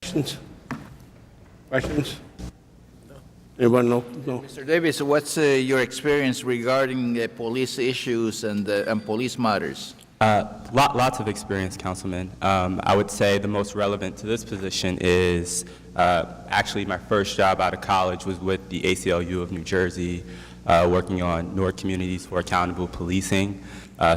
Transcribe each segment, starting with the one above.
Questions? Questions? Anyone? No? No? Mr. Davis, what's your experience regarding police issues and police matters? Lots of experience, Councilman. I would say the most relevant to this position is actually my first job out of college was with the ACLU of New Jersey, working on Newark Communities for Accountable Policing.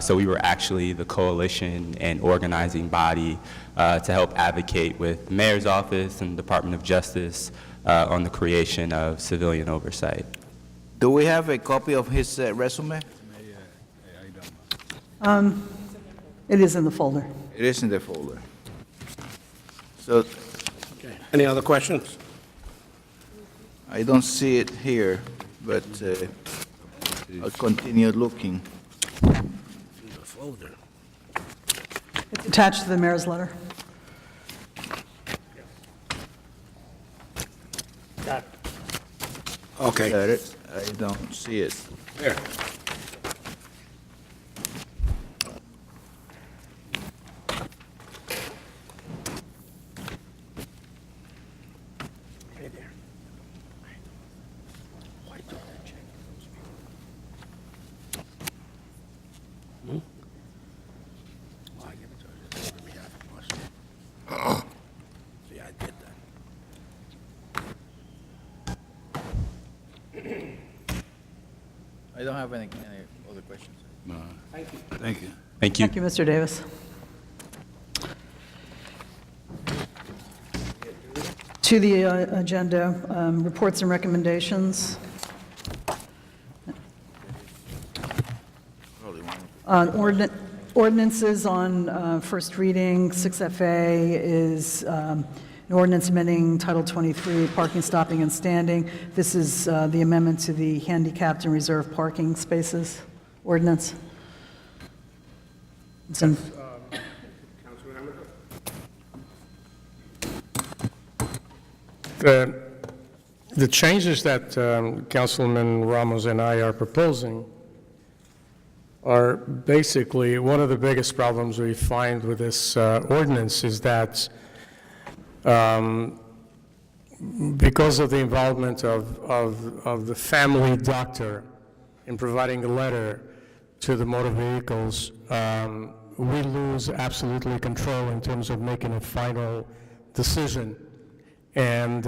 So we were actually the coalition and organizing body to help advocate with the Mayor's Office and Department of Justice on the creation of civilian oversight. Do we have a copy of his resume? It is in the folder. It is in the folder. So Okay. Any other questions? I don't see it here, but I'll continue looking. In the folder. It's attached to the mayor's letter. Got it. Okay. Got it? I don't see it. There. Hey there. Why don't I check those people? Hmm? Well, I give it to her on behalf of us. See, I did that. I don't have any other questions. Thank you. Thank you. Thank you. Thank you, Mr. Davis. To the agenda, reports and recommendations. Ordinances on first reading. 6FA is an ordinance amending Title 23, parking, stopping, and standing. This is the amendment to the handicapped and reserved parking spaces ordinance. It's in- The changes that Councilman Ramos and I are proposing are basically one of the biggest problems we find with this ordinance is that because of the involvement of the family doctor in providing a letter to the motor vehicles, we lose absolutely control in terms of making a final decision. And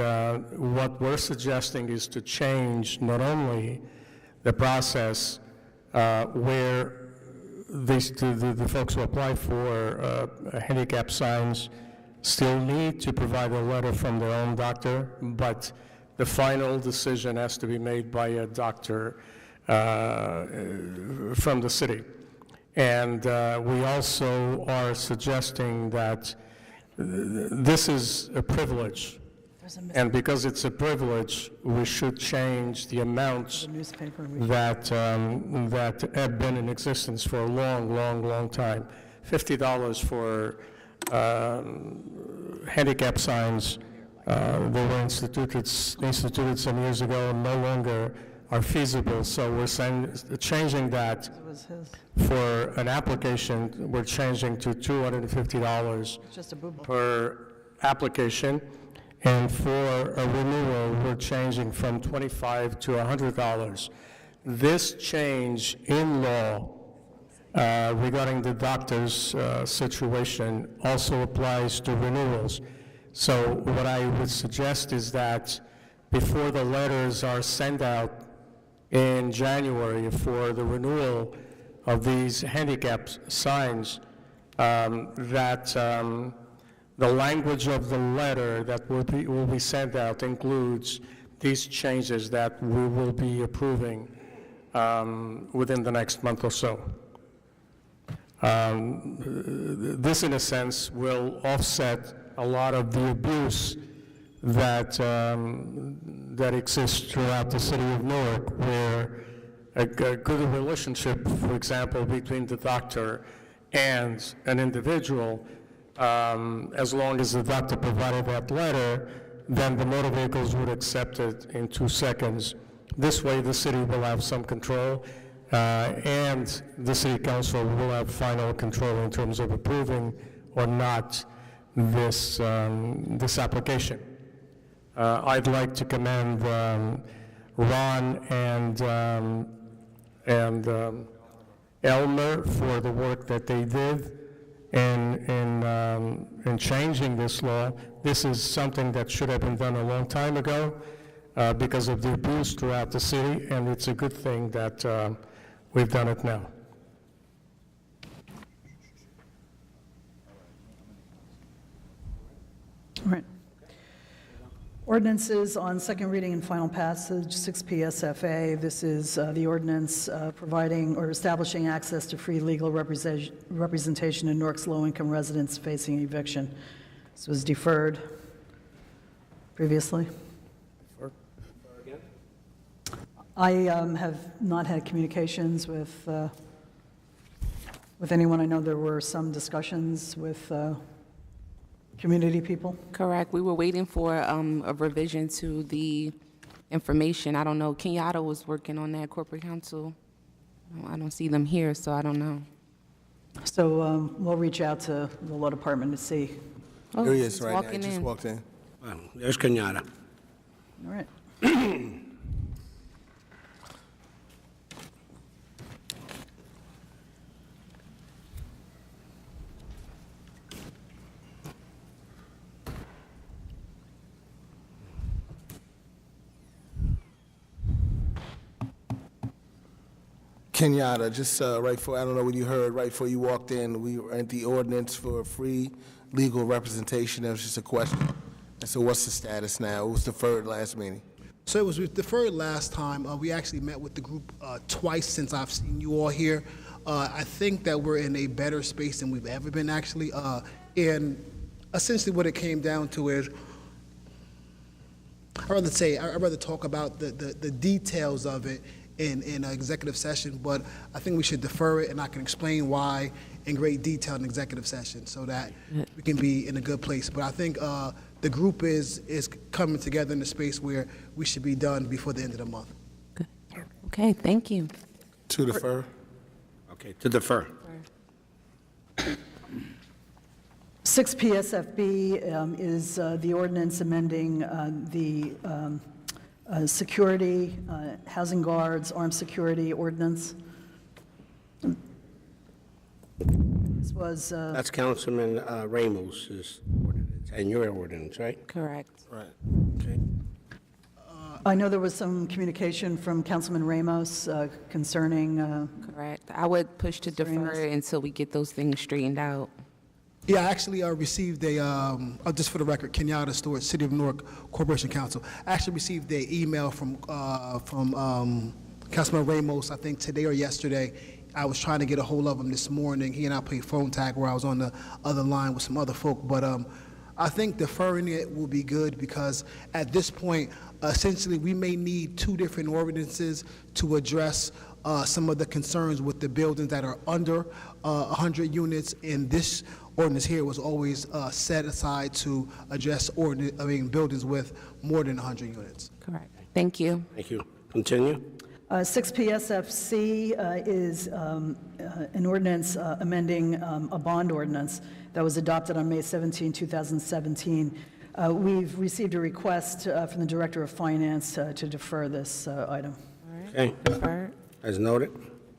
what we're suggesting is to change not only the process where the folks who apply for handicap signs still need to provide a letter from their own doctor, but the final decision has to be made by a doctor from the city. And we also are suggesting that this is a privilege. And because it's a privilege, we should change the amounts that have been in existence for a long time. $50 for handicap signs. They were instituted some years ago and no longer are feasible. So we're changing that for an application. We're changing to $250 per application. And for a renewal, we're changing from $25 to $100. This change in law regarding the doctor's situation also applies to renewals. So what I would suggest is that before the letters are sent out in January for the renewal of these handicap signs, the language of the letter that will be sent out includes these changes that we will be approving within the next month or so. This, in a sense, will offset a lot of the abuse that exists throughout the city of Newark, where a good relationship, for example, between the doctor and an individual, as long as the doctor provided that letter, then the motor vehicles would accept it in 2 seconds. This way, the city will have some control, and the city council will have final control in terms of approving or not this application. I'd like to commend Ron and Elmer for the work that they did in changing this law. This is something that should have been done a long time ago because of the abuse throughout the city, and it's a good thing that we've done it now. All right. Ordinances on second reading and final passage, 6 PSFA. This is the ordinance providing or establishing access to free legal representation in Newark's low-income residents facing eviction. This was deferred previously. I have not had communications with anyone. I know there were some discussions with community people. Correct. We were waiting for a revision to the information. I don't know. Kenyatta was working on that, corporate counsel. I don't see them here, so I don't know. So we'll reach out to the law department to see. Oh, There he is he's right now, walking he just in. walked in. Well, there's Kenyatta. All right. Kenyatta, just right for, I don't know what you heard, right before you walked in, we were at the ordinance for free legal representation. That was just a question. And so what's the status now? It was deferred last meeting. So it was deferred last time. We actually met with the group twice since I've seen you all here. I think that we're in a better space than we've ever been, actually. And essentially what it came down to is, I'd rather talk about the details of it in an executive session, but I think we should defer it, and I can explain why in great detail in executive session so that we can be in a good place. But I think the group is coming together in a space where we should be done before the end of the month. Good. Okay, thank you. To defer? Okay, to defer. 6 PSFB is the ordinance amending the security, housing guards, armed security ordinance. This was, That's Councilman Ramos' ordinance, and your ordinance, right? Correct. Right. Okay. I know there was some communication from Councilman Ramos concerning, Correct. I would push to Sorry, defer miss. it until we get those things straightened out. Yeah, I actually received just for the record, Kenyatta Stewart, City of Newark Corporation Council. I actually received an email from Councilman Ramos, I think today or yesterday. I was trying to get a hold of him this morning. He and I played phone tag where I was on the other line with some other folk. But I think deferring it will be good because at this point, essentially, we may need two different ordinances to address some of the concerns with the buildings that are under 100 units. And this ordinance here was always set aside to address buildings with more than 100 units. Correct. Thank you. Thank you. Continue. 6 PSFC is an ordinance amending a bond ordinance that was adopted on May 17, 2017. We've received a request from the Director of Finance to defer this item. Okay, Defer. as noted.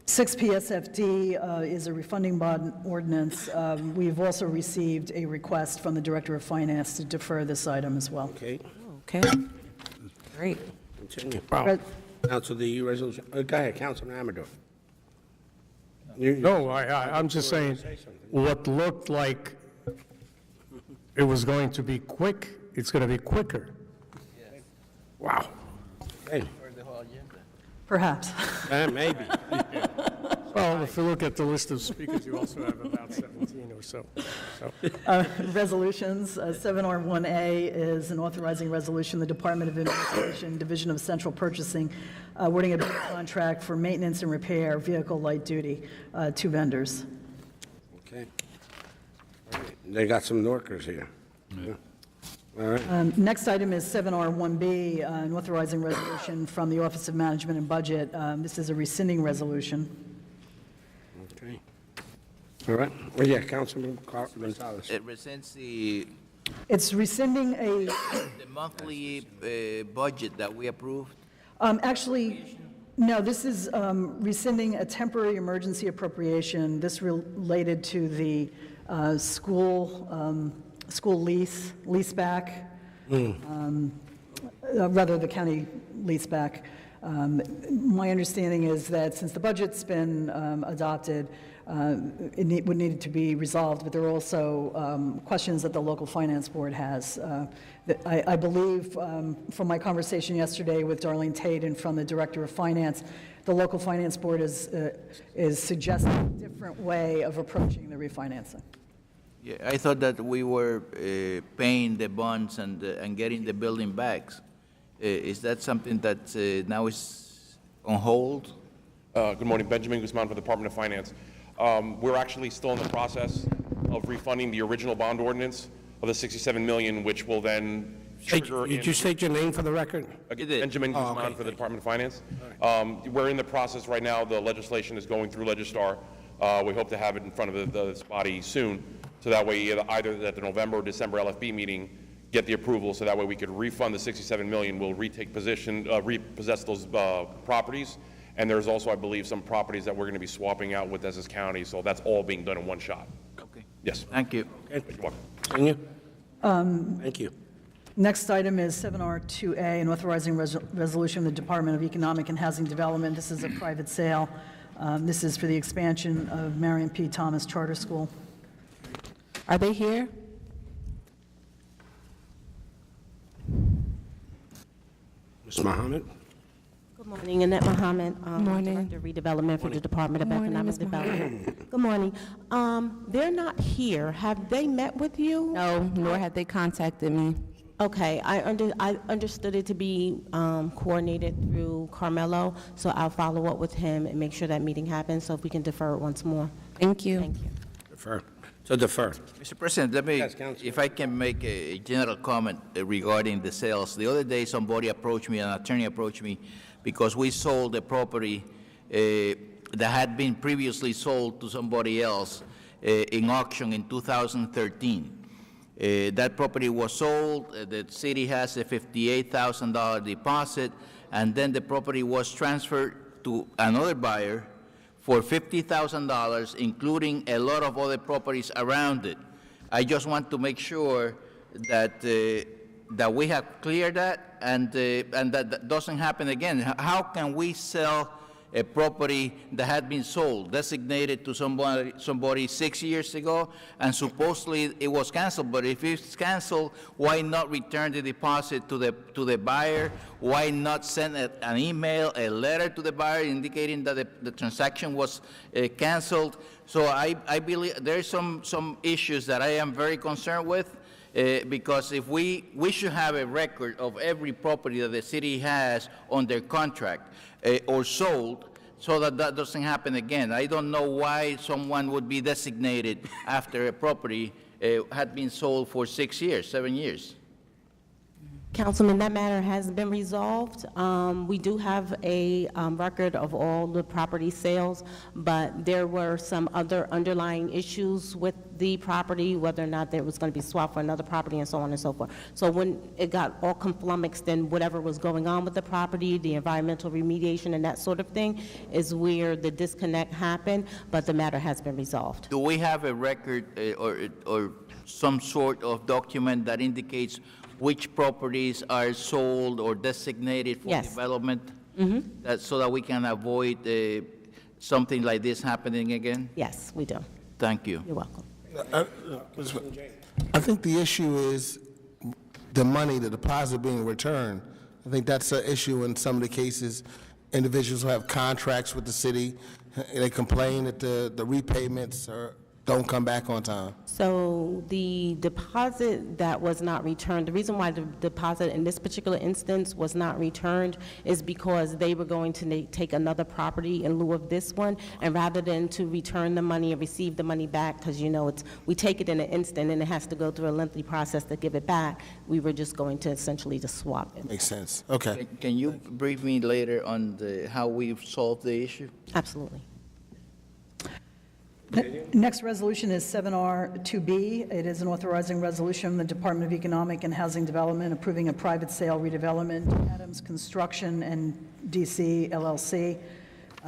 6 PSFD is a refunding bond ordinance. We've also received a request from the Director of Finance to defer this item as well. Okay, Okay. Great. continue. Re- Council, the resolution, go ahead, Councilman Amador. No, I'm just saying, what looked like it was going to be quick, it's going to be quicker. Wow. Okay, Perhaps. maybe. Well, if you look at the list of speakers, you also have about 17 or so. Resolutions, 7R1A is an authorizing resolution, the Department of Administration, Division of Central Purchasing, awarding a bid contract for maintenance and repair vehicle light duty to vendors. Okay. All right. They got some Norkers here. Yeah. All right, Next item is 7R1B, an authorizing resolution from the Office of Management and Budget. This is a rescinding resolution. okay. All right. Well, yeah, Councilman Gonzalez. It rescinds the It's rescinding a, monthly budget that we approved. actually, no, this is rescinding a temporary emergency appropriation. This related to the school leaseback, rather the county leaseback. My understanding is that since the budget's been adopted, would need to be resolved, but there are also questions that the local finance board has. I believe from my conversation yesterday with Darlene Tate and from the director of finance, the local finance board is suggesting a different way of approaching the refinancing. Yeah, I thought that we were paying the bonds and getting the building back. Is that something that now is on hold? Good morning, Benjamin Guzman for the Department of Finance. We're actually still in the process of refunding the original bond ordinance of the $67 million, which will then trigger. Did you state your name for the record? You did. Benjamin Guzman okay, for the Department of Finance. We're in the process right now. The legislation is going through Legistar. We hope to have it in front of this body soon, so that way either at the November or December LFB meeting, get the approval, so that way we could refund the $67 million. We'll retake repossess those properties. And there's also, I believe, some properties that we're going to be swapping out with Essex County, so that's all being done in one shot. Okay. Yes. Thank you. You're welcome. Continue. Thank you. Next item is 7R2A, an authorizing resolution of the Department of Economic and Housing Development. This is a private sale. This is for the expansion of Marion P. Thomas Charter School. Are they here? Ms. Mohammed? Good morning, Annette Mohammed, Morning. Director of Redevelopment for the Department of Morning, Economic Ms. Development. Good morning. They're not here. Have they met with you? No, nor had they contacted me. Okay, I understood it to be coordinated through Carmelo, so I'll follow up with him and make sure that meeting happens, so if we can defer it once more. Thank you. Thank you. Defer. So defer. Mr. President, let me, Yes, Councilman. if I can make a general comment regarding the sales. The other day, somebody approached me, an attorney approached me, because we sold a property that had been previously sold to somebody else in auction in 2013. That property was sold, the city has a $58,000 deposit, and then the property was transferred to another buyer for $50,000, including a lot of other properties around it. I just want to make sure that that we have cleared that and that doesn't happen again. How can we sell a property that had been sold, designated to somebody 6 years ago, and supposedly it was canceled? But if it's canceled, why not return the deposit to the buyer? Why not send an email, a letter to the buyer indicating that the transaction was canceled? So I believe there's some issues that I am very concerned with. Because if we should have a record of every property that the city has under contract or sold, so that doesn't happen again. I don't know why someone would be designated after a property had been sold for 6 years, 7 years. Councilman, that matter has been resolved. We do have a record of all the property sales, but there were some other underlying issues with the property, whether or not there was going to be swapped for another property and so on and so forth. So when it got all conflummoxed and whatever was going on with the property, the environmental remediation and that sort of thing is where the disconnect happened, but the matter has been resolved. Do we have a record or some sort of document that indicates which properties are sold or designated for Yes. development? So that we can avoid something like this happening again? Yes, we do. Thank you. You're welcome. I think the issue is the money, the deposit being returned. I think that's an issue in some of the cases. Individuals who have contracts with the city, they complain that the repayments don't come back on time. So the deposit that was not returned, the reason why the deposit in this particular instance was not returned is because they were going to take another property in lieu of this one, and rather than to return the money and receive the money back, because you know we take it in an instant and it has to go through a lengthy process to give it back, we were just going to essentially just swap it. Makes sense. Okay. Can you brief me later on how we've solved the issue? Absolutely. Next resolution is 7R2B. It is an authorizing resolution from the Department of Economic and Housing Development approving a private sale redevelopment, Adams Construction and DC LLC.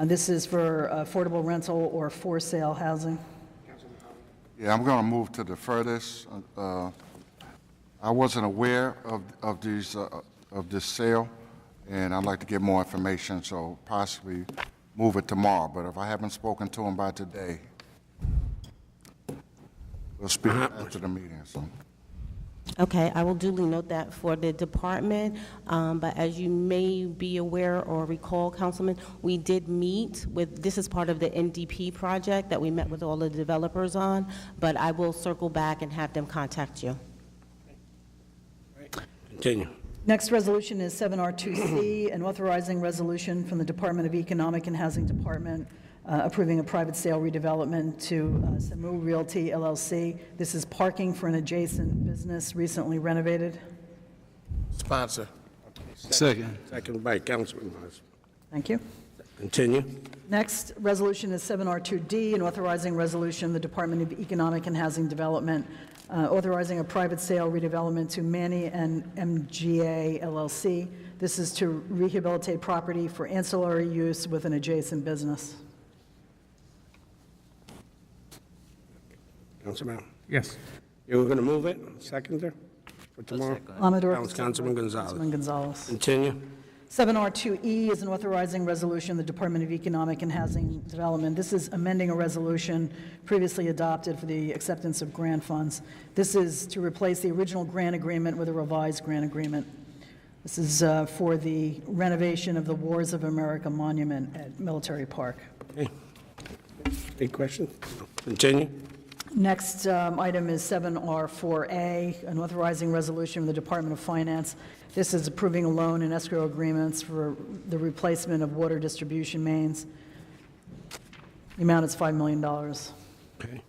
This is for affordable rental or for sale housing. Yeah, I'm going to move to defer this. I wasn't aware of this sale, and I'd like to get more information, so possibly move it tomorrow. But if I haven't spoken to him by today, we'll speak after the meeting. So. Okay, I will duly note that for the department, but as you may be aware or recall, Councilman, we did meet with, this is part of the NDP project that we met with all the developers on, but I will circle back and have them contact you. Continue. Next resolution is 7R2C, an authorizing resolution from the Department of Economic and Housing Department approving a private sale redevelopment to Samu Realty LLC. This is parking for an adjacent business recently renovated. Sponsor. Second. Second by Councilman Haas. Thank you. Continue. Next resolution is 7R2D, an authorizing resolution, the Department of Economic and Housing Development, authorizing a private sale redevelopment to Manny and MGA LLC. This is to rehabilitate property for ancillary use with an adjacent business. Councilman. Yes. You were going to move it? Seconder? For tomorrow? Amador. Councilman Gonzalez. Councilman Gonzalez. Continue. 7R2E is an authorizing resolution of the Department of Economic and Housing Development. This is amending a resolution previously adopted for the acceptance of grant funds. This is to replace the original grant agreement with a revised grant agreement. This is for the renovation of the Wars of America Monument at Military Park. Okay. Any questions? Continue. Next item is 7R4A, an authorizing resolution from the Department of Finance. This is approving a loan and escrow agreements for the replacement of water distribution mains. The amount is $5 million. Okay.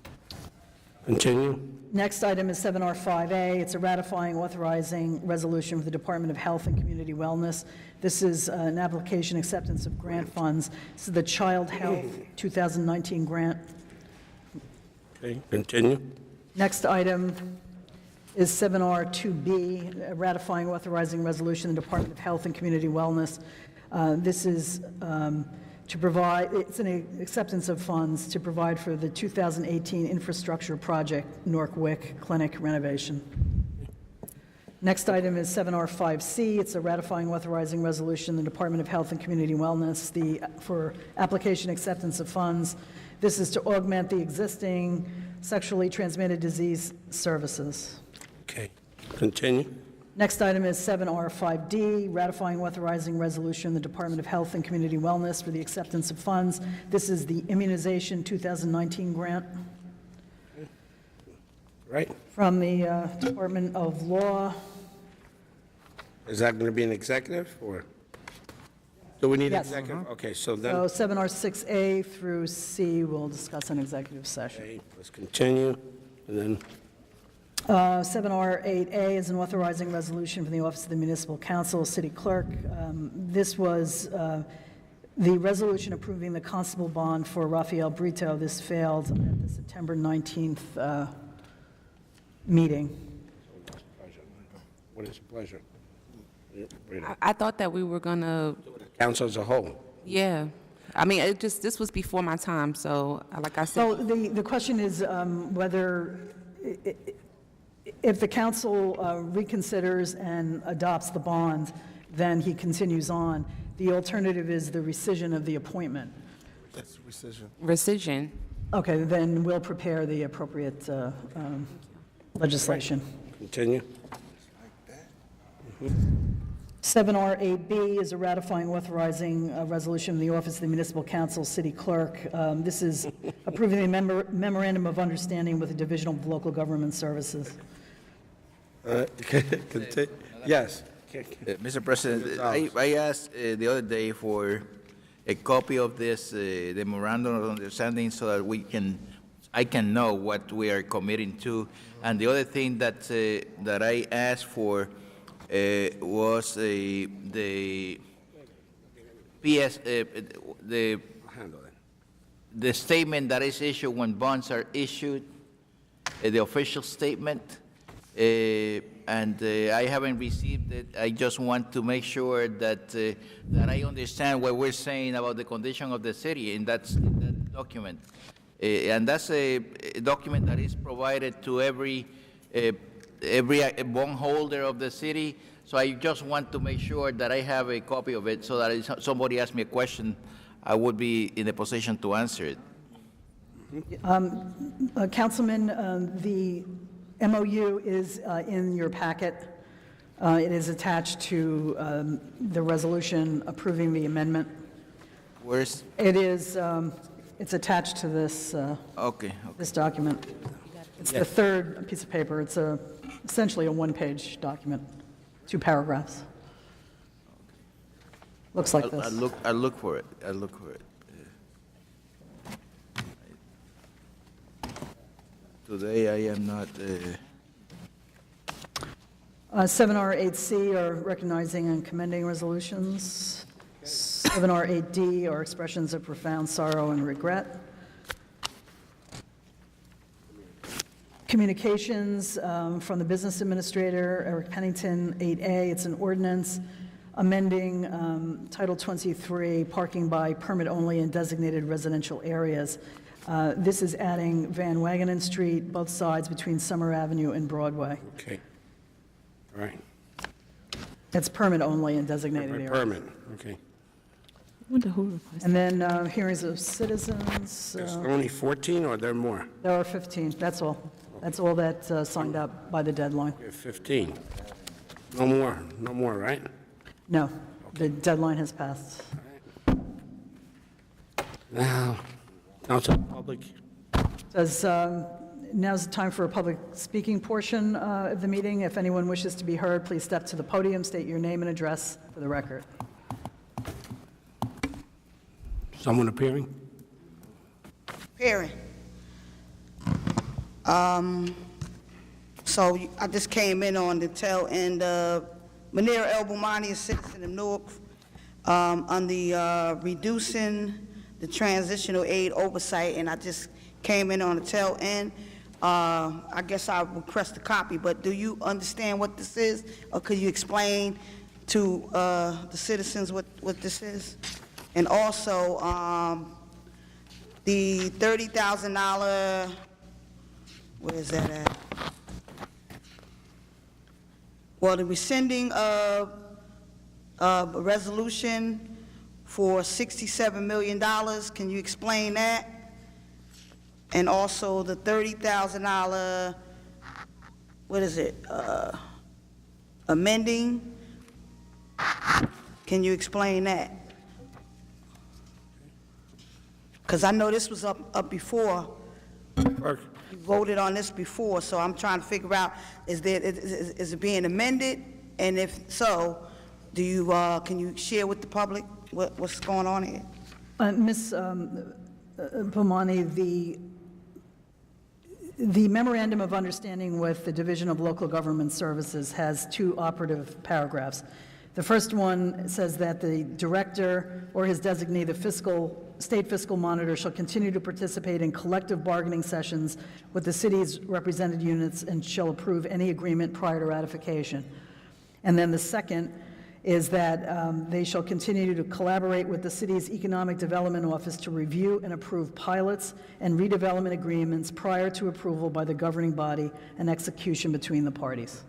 Continue. Next item is 7R5A. It's a ratifying authorizing resolution for the Department of Health and Community Wellness. This is an application acceptance of grant funds. This is the Child Health 2019 grant. Okay. Continue. Next item is 7R2B, ratifying authorizing resolution, the Department of Health and Community Wellness. This is to provide, it's an acceptance of funds to provide for the 2018 infrastructure project, Newark Clinic renovation. Next item is 7R5C. It's a ratifying authorizing resolution, the Department of Health and Community Wellness, for application acceptance of funds. This is to augment the existing sexually transmitted disease services. Okay. Continue. Next item is 7R5D, ratifying authorizing resolution, the Department of Health and Community Wellness for the acceptance of funds. This is the immunization 2019 grant Right. from the Department of Law. Is that going to be an executive or? Do we need Yes. executive? Okay, so So then, 7R6A through C we'll discuss in executive session. okay, let's continue. And then, 7R8A is an authorizing resolution from the Office of the Municipal Council, City Clerk. This was the resolution approving the constable bond for Rafael Brito. This failed at the September 19th meeting. what is your pleasure? I thought that we were gonna, Council as a whole. yeah. I mean, this was before my time, so like I So said, the question is whether, if the council reconsiders and adopts the bond, then he continues on. The alternative is the rescission of the appointment. That's rescission. rescission. Okay, then we'll prepare the appropriate legislation. Continue. 7R8B is a ratifying authorizing resolution of the Office of the Municipal Council, City Clerk. This is approving a memorandum of understanding with the Division of Local Government Services. Yes. Mr. President, I asked the other day for a copy of this the memorandum of understanding so that I can know what we are committing to. And the other thing that I asked for was the PS, the statement that is issued when bonds are issued, the official statement, and I haven't received it. I just want to make sure that that I understand what we're saying about the condition of the city in that document. And that's a document that is provided to every bondholder of the city. So I just want to make sure that I have a copy of it, so that if somebody asks me a question, I would be in a position to answer it. Councilman, the MOU is in your packet. It is attached to the resolution approving the amendment. Where's, It is, it's attached to this, okay, this document. It's the third piece of paper. It's essentially a one-page document, 2 paragraphs. Looks like this. I'll look for it. I'll look for it. Today I am not. 7R 8C are recognizing and commending resolutions. 7R 8D are expressions of profound sorrow and regret. Communications from the business administrator, Eric Pennington, 8A, it's an ordinance amending Title 23, parking by permit only in designated residential areas. This is adding Van Wagenen Street, both sides between Summer Avenue and Broadway. Okay. All right. It's permit only in designated areas. Permit, okay. And then hearings of citizens, There's only 14, or there are more? there are 15, that's all. That's all that signed up by the deadline. We have 15. No more, right? No, the deadline has passed. Now to the public. Now's the time for a public speaking portion of the meeting. If anyone wishes to be heard, please step to the podium, state your name and address for the record. Someone appearing? Perry. So I just came in on the tail end of Munir El Boumani, a citizen of Newark, on the reducing the transitional aid oversight, and I just came in on the tail end. I guess I request a copy, but do you understand what this is? Or could you explain to the citizens what this is? And also, the $30,000, where is that at? Well, the rescinding of a resolution for $67 million, can you explain that? And also the $30,000, what is it, amending? Can you explain that? Because I know this was up before. Clerk. You voted on this before, so I'm trying to figure out, is it being amended? And if so, do you, can you share with the public what's going on here? Ms. Bomani, the memorandum of understanding with the Division of Local Government Services has 2 operative paragraphs. The first one says that the director or his designee, the state fiscal monitor, shall continue to participate in collective bargaining sessions with the city's represented units and shall approve any agreement prior to ratification. And then the second is that they shall continue to collaborate with the city's Economic Development Office to review and approve pilots and redevelopment agreements prior to approval by the governing body and execution between the parties.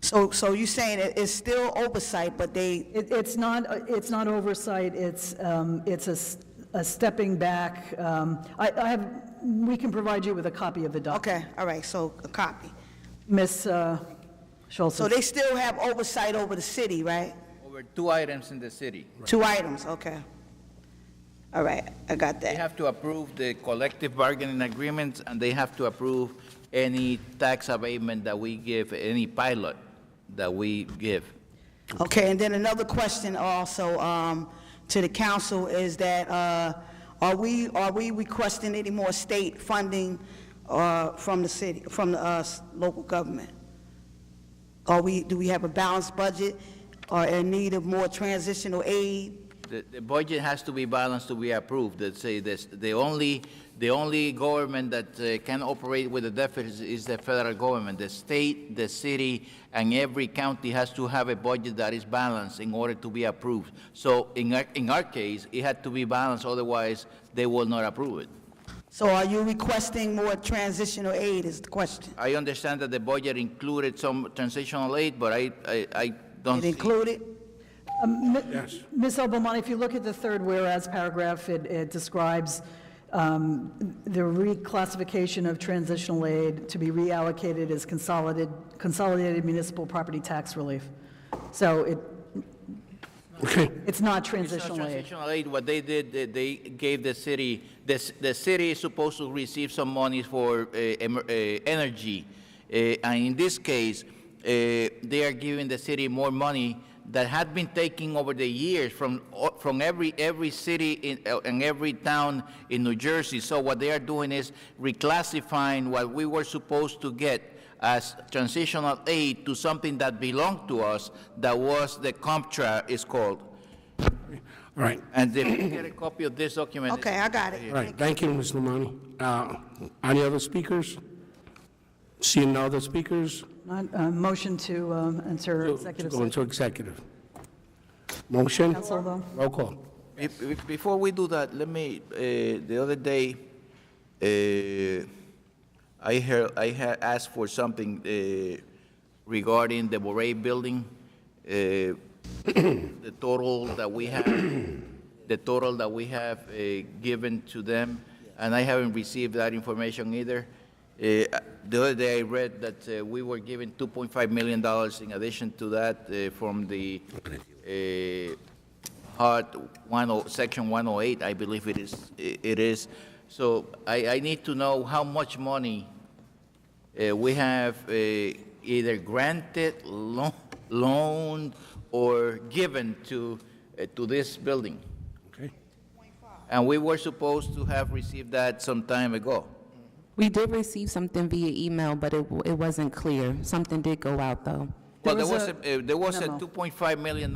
So you're saying it's still oversight, but they... It's not oversight, it's a stepping back. We can provide you with a copy of the document. Okay, all right, so a copy. Ms. Schultz. So they still have oversight over the city, right? Over 2 items in the city. 2 items, okay. All right, I got They that. have to approve the collective bargaining agreements, and they have to approve any tax abatement that we give, any pilot that we give. Okay, and then another question also to the council is that are we requesting any more state funding from the city, from the local government? Do we have a balanced budget or in need of more transitional aid The budget has to be balanced to be approved. Let's say this, the only government that can operate with a deficit is the federal government. The state, the city, and every county has to have a budget that is balanced in order to be approved. So in our case, it had to be balanced, otherwise they will not approve it. So are you requesting more transitional aid is the question? I understand that the budget included some transitional aid, but I don't It see. included? Yes. Ms. Albomani, if you look at the third whereas paragraph, it describes the reclassification of transitional aid to be reallocated as consolidated municipal property tax relief. So Okay. it's not It's not transitional aid. transitional aid. What they did, they gave the city, the city is supposed to receive some money for energy. And in this case, they are giving the city more money that had been taken over the years from every city and every town in New Jersey. So what they are doing is reclassifying what we were supposed to get as transitional aid to something that belonged to us, that was the COMTRA is called. All right. And if you get a copy of this document. Okay, I got it. All right, thank you, Ms. Lamani. Any other speakers? Seeing no other speakers? Motion to enter To executive go session. into executive. Motion? Council, though? Roll call. Before we do that, let me, the other day, I had asked for something regarding the Boré building, the total that we have given to them, and I haven't received that information either. The other day I read that we were given $2.5 million in addition to that from the Section 108, I believe it is. So I need to know how much money we have either granted, loaned, or given to this building. Okay. And we were supposed to have received that some time ago. We did receive something via email, but it wasn't clear. Something did go out, though. Well, There there was a memo. $2.5 million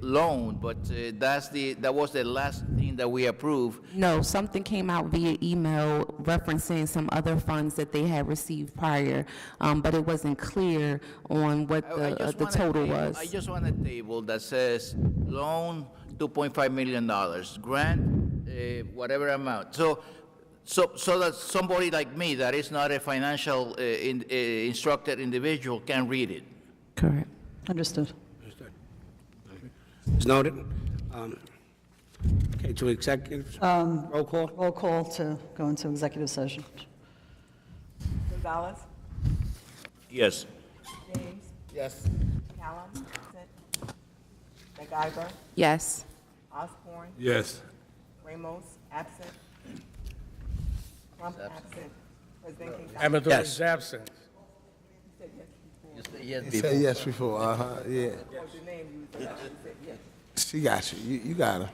loan, but that was the last thing that we approved. No, something came out via email referencing some other funds that they had received prior, but it wasn't clear on what I just the want a total table- was. I just want a table that says loan, $2.5 million, grant, whatever amount. So that somebody like me that is not a financial instructed individual can read it. Correct. Understood. Understood. It's noted. Okay, to executive, roll call? Roll call to go into executive session. Gonzalez, Yes. James, Yes. Callum, absent. McIver, Yes. Osborne, Yes. Ramos, absent. Trump, absent. President King. Amador Yes. is absent. Yes, You said yes before, yeah. The name you said yes. She got you. You got her.